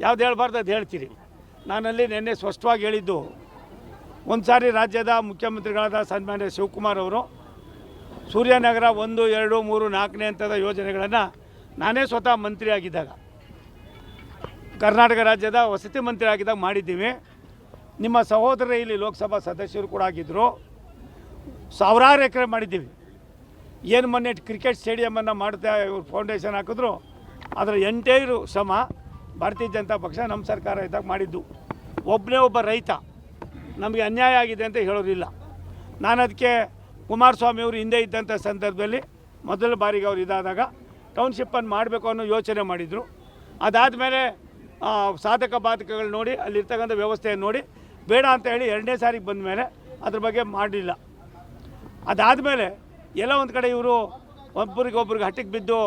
ಯಾವ್ದು ಹೇಳ್ಬಾರ್ದು ಅದು ಹೇಳ್ತೀರಿ. ನಾನಲ್ಲಿ ನಿನ್ನೆ ಸ್ಪಷ್ಟವಾಗಿ ಹೇಳಿದ್ದು, ಒಂದು ಸಾರಿ ರಾಜ್ಯದ ಮುಖ್ಯಮಂತ್ರಿಗಳಾದ ಸನ್ಮಾನ್ಯ ಶಿವಕುಮಾರ್ ಅವರು ಸೂರ್ಯನಗರ 1, 2, 3, 4ನೇ ಹಂತದ ಯೋಜನೆಗಳನ್ನು ನಾನೇ ಸ್ವತಃ ಮಂತ್ರಿ ಆಗಿದ್ದಾಗ, ಕರ್ನಾಟಕ ರಾಜ್ಯದ ವಸತಿ ಮಂತ್ರಿ ಆಗಿದ್ದಾಗ ಮಾಡಿದ್ದೀವಿ. ನಿಮ್ಮ ಸಹೋದರ ಇಲ್ಲಿ ಲೋಕಸಭಾ ಸದಸ್ಯರು ಕೂಡ ಆಗಿದ್ದರು. ಸಾವಿರಾರು ಎಕರೆ ಮಾಡಿದ್ದೀವಿ. ಏನು ಮೊನ್ನೆ ಕ್ರಿಕೆಟ್ ಸ್ಟೇಡಿಯಮನ್ನು ಮಾಡ್ತಾ ಇವರು ಫೌಂಡೇಶನ್ ಹಾಕಿದ್ರು, ಅದರ ಎಂಟೈರು ಶ್ರಮ ಭಾರತೀಯ ಜನತಾ ಪಕ್ಷ ನಮ್ಮ ಸರ್ಕಾರ ಇದ್ದಾಗ ಮಾಡಿದ್ದು. ಒಬ್ಬನೇ ಒಬ್ಬ ರೈತ ನಮಗೆ ಅನ್ಯಾಯ ಆಗಿದೆ ಅಂತ ಹೇಳೋರಿಲ್ಲ. ನಾನು ಅದಕ್ಕೆ ಕುಮಾರಸ್ವಾಮಿ ಅವರು ಹಿಂದೆ ಇದ್ದಂಥ ಸಂದರ್ಭದಲ್ಲಿ ಮೊದಲ ಬಾರಿಗೆ ಅವ್ರು ಇದಾದಾಗ ಟೌನ್ಶಿಪ್ಪನ್ನು ಮಾಡಬೇಕು ಅನ್ನೋ ಯೋಚನೆ ಮಾಡಿದರು. ಅದಾದಮೇಲೆ ಸಾಧಕ ಬಾಧಕಗಳು ನೋಡಿ ಅಲ್ಲಿರ್ತಕ್ಕಂಥ ವ್ಯವಸ್ಥೆಯನ್ನು ನೋಡಿ ಬೇಡ ಅಂತ ಹೇಳಿ 2ನೇ ಸಾರಿಗೆ ಬಂದ ಮೇಲೆ ಅದ್ರ ಬಗ್ಗೆ ಮಾಡಲಿಲ್ಲ. ಅದಾದಮೇಲೆ ಎಲ್ಲ ಒಂದು ಕಡೆ ಇವರು ಒಬ್ಬರಿಗೊಬ್ರಿಗೆ ಹಟ್ಟಿಗೆ ಬಿದ್ದು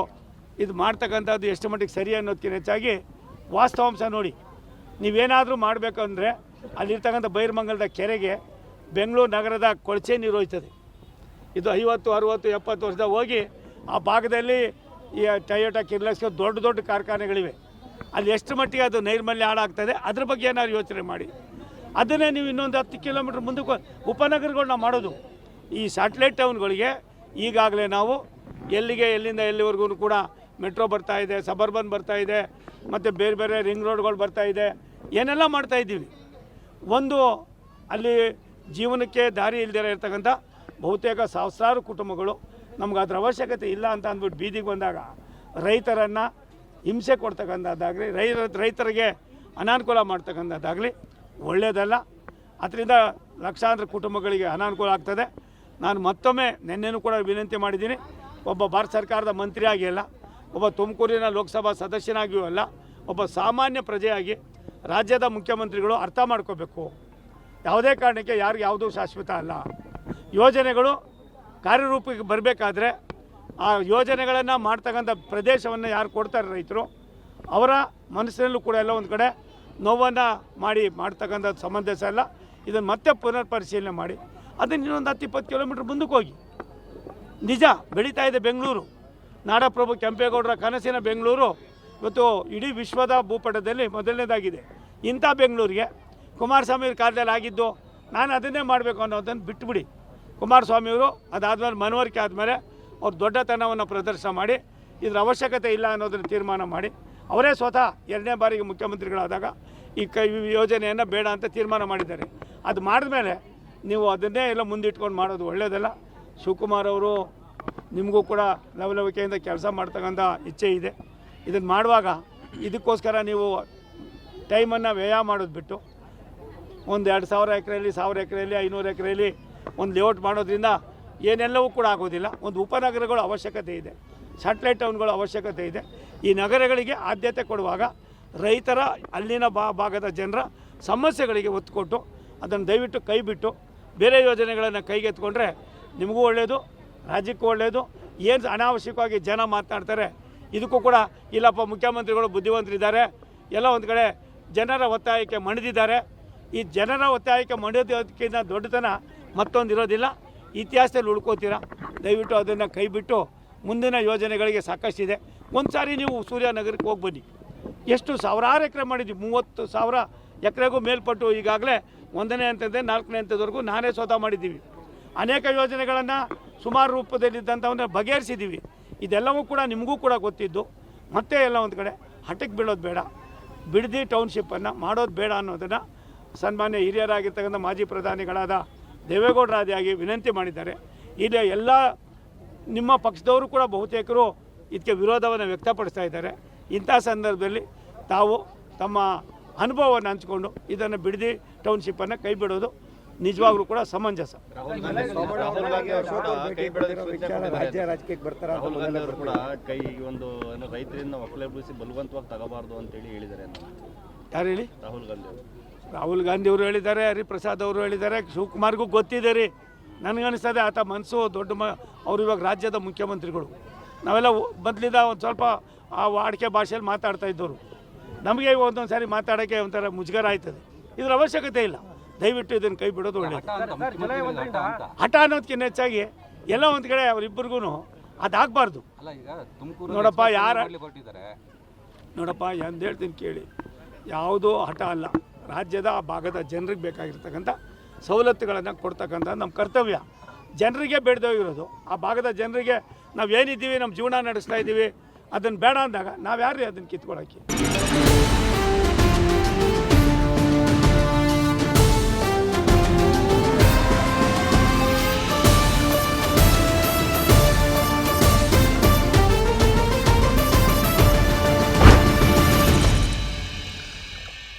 ಇದು ಮಾಡ್ತಕ್ಕಂಥದ್ದು ಎಷ್ಟು ಮಟ್ಟಿಗೆ ಸರಿ ಅನ್ನೋದಕ್ಕಿಂತ ಹೆಚ್ಚಾಗಿ ವಾಸ್ತವಾಂಶ ನೋಡಿ. ನೀವೇನಾದರೂ ಮಾಡಬೇಕಂದ್ರೆ ಅಲ್ಲಿರ್ತಕ್ಕಂಥ ಬೈರಮಂಗಲದ ಕೆರೆಗೆ ಬೆಂಗಳೂರು ನಗರದ ಕೊಳಚೆ ನೀರು ಹೋಯ್ತದೆ. ಇದು 50, 60, 70 ವರ್ಷದ ಹೋಗಿ ಆ ಭಾಗದಲ್ಲಿ ಈ ಟೊಯೋಟಾ, ಕಿರ್ಲಕ್ಸ್ ದೊಡ್ಡ ದೊಡ್ಡ ಕಾರ್ಖಾನೆಗಳಿವೆ. ಅಲ್ಲಿ ಎಷ್ಟು ಮಟ್ಟಿಗೆ ಅದು ನೈರ್ಮಲ್ಯ ಹಾಳಾಗ್ತದೆ ಅದ್ರ ಬಗ್ಗೆ ಏನಾದ್ರು ಯೋಚನೆ ಮಾಡಿ. ಅದನ್ನೇ ನೀವು ಇನ್ನೊಂದು 10 ಕಿಲೋಮೀಟ್ರ್ ಮುಂದಕ್ಕೆ ಉಪನಗರಗಳನ್ನ ಮಾಡೋದು. ಈ ಸ್ಯಾಟಲೈಟ್ ಟೌನ್ಗಳಿಗೆ ಈಗಾಗಲೇ ನಾವು ಎಲ್ಲಿಂದ ಎಲ್ಲಿವರೆಗೂ ಕೂಡ ಮೆಟ್ರೋ ಬರ್ತಾಯಿದೆ, ಸಬರ್ಬನ್ ಬರ್ತಾಯಿದೆ, ಮತ್ತು ಬೇರೆ ಬೇರೆ ರಿಂಗ್ ರೋಡ್ಗಳು ಬರ್ತಾಯಿದೆ, ಏನೆಲ್ಲ ಮಾಡ್ತಾಯಿದ್ದೀವಿ. ಒಂದು ಅಲ್ಲಿ ಜೀವನಕ್ಕೆ ದಾರಿ ಇಲ್ಲದೇ ಇರ್ತಕ್ಕಂಥ ಬಹುತೇಕ ಸಹಸ್ರಾರು ಕುಟುಂಬಗಳು ನಮ್ಗೆ ಅದರ ಅವಶ್ಯಕತೆ ಇಲ್ಲ ಅಂತ ಅಂದ್ಬಿಟ್ಟು ಬೀದಿಗೆ ಬಂದಾಗ ರೈತರನ್ನು ಹಿಂಸೆ ಕೊಡ್ತಕ್ಕಂಥದ್ದಾಗಲಿ, ರೈತರಿಗೆ ಅನಾನುಕೂಲ ಮಾಡ್ತಕ್ಕಂಥದ್ದಾಗಲಿ ಒಳ್ಳೆಯದಲ್ಲ. ಅದರಿಂದ ಲಕ್ಷಾಂತರ ಕುಟುಂಬಗಳಿಗೆ ಅನಾನುಕೂಲ ಆಗ್ತದೆ. ನಾನು ಮತ್ತೊಮ್ಮೆ ನಿನ್ನೆನೂ ಕೂಡ ವಿನಂತಿ ಮಾಡಿದ್ದೀನಿ. ಒಬ್ಬ ಭಾರತ ಸರ್ಕಾರದ ಮಂತ್ರಿಯಾಗಿ ಅಲ್ಲ, ಒಬ್ಬ ತುಮಕೂರಿನ ಲೋಕಸಭಾ ಸದಸ್ಯನಾಗಿಯೂ ಅಲ್ಲ, ಒಬ್ಬ ಸಾಮಾನ್ಯ ಪ್ರಜೆಯಾಗಿ ರಾಜ್ಯದ ಮುಖ್ಯಮಂತ್ರಿಗಳು ಅರ್ಥ ಮಾಡ್ಕೋಬೇಕು. ಯಾವುದೇ ಕಾರಣಕ್ಕೆ ಯಾರಿಗೂ ಯಾವುದೂ ಶಾಶ್ವತ ಅಲ್ಲ. ಯೋಜನೆಗಳು ಕಾರ್ಯರೂಪಕ್ಕೆ ಬರಬೇಕಾದ್ರೆ ಆ ಯೋಜನೆಗಳನ್ನು ಮಾಡ್ತಕ್ಕಂಥ ಪ್ರದೇಶವನ್ನು ಯಾರು ಕೊಡ್ತಾರೆ ರೈತರು, ಅವರ ಮನಸ್ಸಿನಲ್ಲೂ ಕೂಡ ಎಲ್ಲ ಒಂದು ಕಡೆ ನೋವನ್ನು ಮಾಡ್ತಕ್ಕಂಥದ್ದು ಸಮಂಜಸ ಅಲ್ಲ. ಇದನ್ನು ಮತ್ತೆ ಪುನರ್ ಪರಿಶೀಲನೆ ಮಾಡಿ ಅದನ್ನು ಇನ್ನೊಂದು 10-20 ಕಿಲೋಮೀಟ್ರ್ ಮುಂದಕ್ಕೆ ಹೋಗಿ. ನಿಜ ಬೆಳೀತಾ ಇದೆ ಬೆಂಗಳೂರು. ನಾಡಪ್ರಭು ಕೆಂಪೇಗೌಡರ ಕನಸಿನ ಬೆಂಗಳೂರು ಇವತ್ತು ಇಡೀ ವಿಶ್ವದ ಭೂಪಟದಲ್ಲಿ ಮೊದಲನೇದಾಗಿದೆ. ಇಂಥ ಬೆಂಗಳೂರಿಗೆ ಕುಮಾರಸ್ವಾಮಿ ಕಾಲದಲ್ಲಿ ಆಗಿದ್ದು ನಾನು ಅದನ್ನೇ ಮಾಡಬೇಕು ಅನ್ನೋದನ್ನು ಬಿಟ್ಟುಬಿಡಿ. ಕುಮಾರಸ್ವಾಮಿಯವರು ಅದಾದಮೇಲೆ ಮನವರಿಕೆ ಆದಮೇಲೆ ಅವ್ರು ದೊಡ್ಡತನವನ್ನು ಪ್ರದರ್ಶನ ಮಾಡಿ ಇದರ ಅವಶ್ಯಕತೆ ಇಲ್ಲ ಅನ್ನೋದನ್ನು ತೀರ್ಮಾನ ಮಾಡಿ ಅವರೇ ಸ್ವತಃ 2ನೇ ಬಾರಿಗೆ ಮುಖ್ಯಮಂತ್ರಿಗಳಾದಾಗ ಈ ಯೋಜನೆಯನ್ನು ಬೇಡ ಅಂತ ತೀರ್ಮಾನ ಮಾಡಿದ್ದಾರೆ. ಅದು ಮಾಡಿದ್ಮೇಲೆ ನೀವು ಅದನ್ನೇ ಎಲ್ಲ ಮುಂದಿಟ್ಕೊಂಡು ಮಾಡೋದು ಒಳ್ಳೆಯದಲ್ಲ. ಶಿವಕುಮಾರ್ ಅವರು ನಿಮಗೂ ಕೂಡ ಲವಲವಿಕೆಯಿಂದ ಕೆಲಸ ಮಾಡ್ತಕ್ಕಂಥ ಇಚ್ಛೆ ಇದೆ. ಇದನ್ನು ಮಾಡುವಾಗ ಇದಕ್ಕೋಸ್ಕರ ನೀವು ಟೈಮನ್ನು ವ್ಯಯ ಮಾಡೋದು ಬಿಟ್ಟು ಒಂದು 2,000 ಎಕರೆಯಲ್ಲಿ, 1000 ಎಕರೆಯಲ್ಲಿ, 500 ಎಕರೆಯಲ್ಲಿ ಒಂದು ಲೇಔಟ್ ಮಾಡೋದ್ರಿಂದ ಏನೆಲ್ಲವೂ ಕೂಡ ಆಗೋದಿಲ್ಲ. ಒಂದು ಉಪನಗರಗಳ ಅವಶ್ಯಕತೆ ಇದೆ, ಸ್ಯಾಟಲೈಟ್ ಟೌನ್ಗಳ ಅವಶ್ಯಕತೆ ಇದೆ. ಈ ನಗರಗಳಿಗೆ ಆದ್ಯತೆ ಕೊಡುವಾಗ ರೈತರ ಅಲ್ಲಿನ ಭಾಗದ ಜನರ ಸಮಸ್ಯೆಗಳಿಗೆ ಒತ್ತು ಕೊಟ್ಟು ಅದನ್ನು ದಯವಿಟ್ಟು ಕೈ ಬಿಟ್ಟು ಬೇರೆ ಯೋಜನೆಗಳನ್ನು ಕೈಗೆತ್ಕೊಂಡ್ರೆ ನಿಮಗೂ ಒಳ್ಳೆಯದು, ರಾಜ್ಯಕ್ಕೂ ಒಳ್ಳೆಯದು. ಏನು ಅನಾವಶ್ಯಕವಾಗಿ ಜನ ಮಾತನಾಡ್ತಾರೆ ಇದಕ್ಕೂ ಕೂಡ ಇಲ್ಲಪ್ಪ ಮುಖ್ಯಮಂತ್ರಿಗಳು ಬುದ್ಧಿವಂತರಿದ್ದಾರೆ, ಎಲ್ಲ ಒಂದು ಕಡೆ ಜನರ ಒತ್ತಾಯಕ್ಕೆ ಮಣಿದಿದ್ದಾರೆ. ಈ ಜನರ ಒತ್ತಾಯಕ್ಕೆ ಮಣಿಯೋದಕ್ಕಿಂತ ದೊಡ್ಡತನ ಮತ್ತೊಂದು ಇರೋದಿಲ್ಲ. ಇತಿಹಾಸದಲ್ಲಿ ಉಳ್ಕೋತೀರ. ದಯವಿಟ್ಟು ಅದನ್ನು ಕೈ ಬಿಟ್ಟು ಮುಂದಿನ ಯೋಜನೆಗಳಿಗೆ ಸಾಕಷ್ಟಿದೆ. ಒಂದು ಸಾರಿ ನೀವು ಸೂರ್ಯನಗರಕ್ಕೆ ಹೋಗಿ ಬನ್ನಿ. ಎಷ್ಟು ಸಾವಿರಾರು ಎಕರೆ ಮಾಡಿದ್ವಿ, 30,000 ಎಕರೆಗೂ ಮೇಲ್ಪಟ್ಟು ಈಗಾಗಲೇ 1ನೇ ಹಂತದಿಂದ 4ನೇ ಹಂತದವರೆಗೂ ನಾನೇ ಸ್ವತಃ ಮಾಡಿದ್ದೀವಿ. ಅನೇಕ ಯೋಜನೆಗಳನ್ನು ಸುಮಾರು ರೂಪದಲ್ಲಿದ್ದಂಥವನ್ನ ಬಗೆಹರಿಸಿದ್ದೀವಿ. ಇದೆಲ್ಲವೂ ಕೂಡ ನಿಮಗೂ ಕೂಡ ಗೊತ್ತಿದ್ದು ಮತ್ತೆ ಎಲ್ಲ ಒಂದು ಕಡೆ ಹಠಕ್ಕೆ ಬೀಳೋದು ಬೇಡ, ಬಿಡದಿ ಟೌನ್ಶಿಪ್ಪನ್ನು ಮಾಡೋದು ಬೇಡ ಅನ್ನೋದನ್ನು ಸನ್ಮಾನ್ಯ ಹಿರಿಯರಾಗಿರ್ತಕ್ಕಂಥ ಮಾಜಿ ಪ್ರಧಾನಿಗಳಾದ ದೇವೇಗೌಡರಾದಿಯಾಗಿ ವಿನಂತಿ ಮಾಡಿದ್ದಾರೆ. ಇಲ್ಲಿ ಎಲ್ಲ ನಿಮ್ಮ ಪಕ್ಷದವರು ಕೂಡ ಬಹುತೇಕರು ಇದಕ್ಕೆ ವಿರೋಧವನ್ನು ವ್ಯಕ್ತಪಡಿಸ್ತಾ ಇದ್ದಾರೆ. ಇಂಥ ಸಂದರ್ಭದಲ್ಲಿ ತಾವು ತಮ್ಮ ಅನುಭವವನ್ನು ಹಂಚಿಕೊಂಡು ಇದನ್ನು ಬಿಡದಿ ಟೌನ್ಶಿಪ್ಪನ್ನು ಕೈ ಬಿಡೋದು ನಿಜವಾಗ್ಲೂ ಕೂಡ ಸಮಂಜಸ. ರಾಜ್ಯ ರಾಜಕೀಯಕ್ಕೆ ಬರ್ತಾರೆ ಕೂಡ ಕೈ ಒಂದು ರೈತರಿಂದ ಒಕ್ಕಲೆಬ್ಬಿಸಿ ಬಲವಂತವಾಗಿ ತಗೋಬಾರ್ದು ಅಂತೇಳಿ ಹೇಳಿದ್ದಾರೆ. ಯಾರು ಹೇಳಿ? ರಾಹುಲ್ ಗಾಂಧಿ ಅವರು ಹೇಳಿದ್ದಾರೆ, ಹರಿಪ್ರಸಾದ್ ಅವರು ಹೇಳಿದ್ದಾರೆ, ಶಿವಕುಮಾರ್ಗೂ ಗೊತ್ತಿದೆ ರೀ. ನನಗನ್ನಿಸ್ತದೆ ಆತ ಮನಸ್ಸು ದೊಡ್ಡ ಅವರು ಇವಾಗ ರಾಜ್ಯದ ಮುಖ್ಯಮಂತ್ರಿಗಳು. ನಾವೆಲ್ಲ ಮೊದಲಿಂದ ಒಂದು ಸ್ವಲ್ಪ ಆ ವಾಡಿಕೆ ಭಾಷೆಯಲ್ಲಿ ಮಾತಾಡ್ತಾ ಇದ್ದವರು. ನಮಗೆ ಒಂದೊಂದು ಸಾರಿ ಮಾತಾಡೋಕ್ಕೆ ಒಂಥರ ಮುಜುಗರ ಆಯ್ತದೆ. ಇದರ ಅವಶ್ಯಕತೆ ಇಲ್ಲ. ದಯವಿಟ್ಟು ಇದನ್ನು ಕೈ ಬಿಡೋದು ಒಳ್ಳೆಯದು. ಹಠ ಅನ್ನೋದಕ್ಕಿಂತ ಹೆಚ್ಚಾಗಿ ಎಲ್ಲ ಒಂದು ಕಡೆ ಅವರಿಬ್ಬರಿಗೂ ಅದಾಗಬಾರ್ದು. ನೋಡಪ್ಪ ಯಾರು ನೋಡಪ್ಪ ಎಂದು ಹೇಳ್ತೀನಿ ಕೇಳಿ, ಯಾವುದೋ ಹಠ ಅಲ್ಲ. ರಾಜ್ಯದ ಆ ಭಾಗದ ಜನರಿಗೆ ಬೇಕಾಗಿರ್ತಕ್ಕಂಥ ಸವಲತ್ತುಗಳನ್ನು ಕೊಡ್ತಕ್ಕಂಥ ನಮ್ಮ ಕರ್ತವ್ಯ. ಜನರಿಗೆ ಬೇಡದೋಗಿರೋದು ಆ ಭಾಗದ ಜನರಿಗೆ ನಾವು ಏನಿದ್ದೀವಿ, ನಮ್ಮ ಜೀವನ ನಡೆಸ್ತಾ ಇದ್ದೀವಿ, ಅದನ್ನು ಬೇಡ ಅಂದಾಗ ನಾವು ಯಾರು ಅದನ್ನು ಕಿತ್ಕೊಳ್ಳೋಕ್ಕೆ.